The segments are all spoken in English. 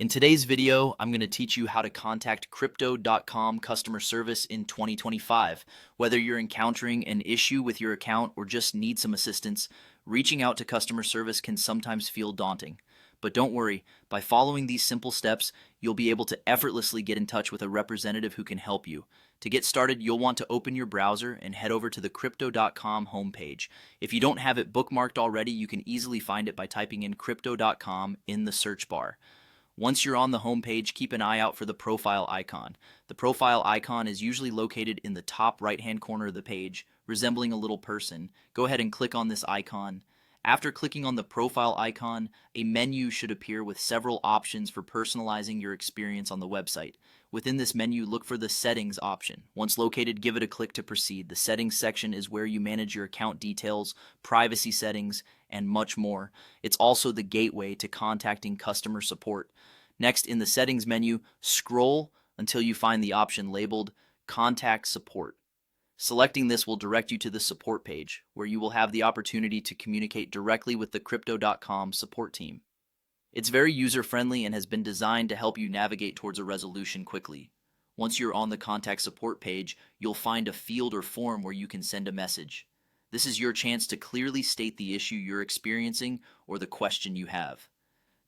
In today's video, I'm going to teach you how to contact Crypto.com customer service in 2025. Whether you're encountering an issue with your account or just need some assistance, reaching out to customer service can sometimes feel daunting. But don't worry, by following these simple steps, you'll be able to effortlessly get in touch with a representative who can help you. To get started, you'll want to open your browser and head over to the Crypto.com homepage. If you don't have it bookmarked already, you can easily find it by typing in Crypto.com in the search bar. Once you're on the home page, keep an eye out for the profile icon. The profile icon is usually located in the top right-hand corner of the page, resembling a little person. Go ahead and click on this icon. After clicking on the profile icon, a menu should appear with several options for personalizing your experience on the website. Within this menu, look for the Settings option. Once located, give it a click to proceed. The Settings section is where you manage your account details, privacy settings, and much more. It's also the gateway to contacting customer support. Next, in the Settings menu, scroll until you find the option labeled Contact Support. Selecting this will direct you to the support page, where you will have the opportunity to communicate directly with the Crypto.com support team. It's very user-friendly and has been designed to help you navigate towards a resolution quickly. Once you're on the contact support page, you'll find a field or form where you can send a message. This is your chance to clearly state the issue you're experiencing or the question you have.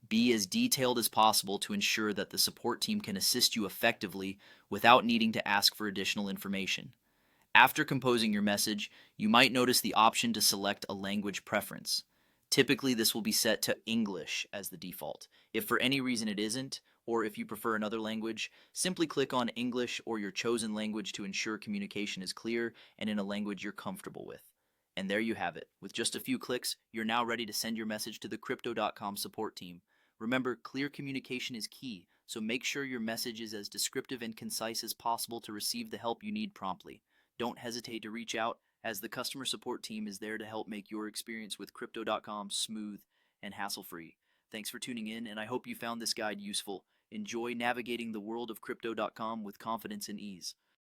Be as detailed as possible to ensure that the support team can assist you effectively without needing to ask for additional information. After composing your message, you might notice the option to select a language preference. Typically, this will be set to English as the default. If for any reason it isn't, or if you prefer another language, simply click on English or your chosen language to ensure communication is clear and in a language you're comfortable with. And there you have it. With just a few clicks, you're now ready to send your message to the Crypto.com support team. Remember, clear communication is key, so make sure your message is as descriptive and concise as possible to receive the help you need promptly. Don't hesitate to reach out, as the customer support team is there to help make your experience with Crypto.com smooth and hassle-free. Thanks for tuning in, and I hope you found this guide useful. Enjoy navigating the world of Crypto.com with confidence and ease.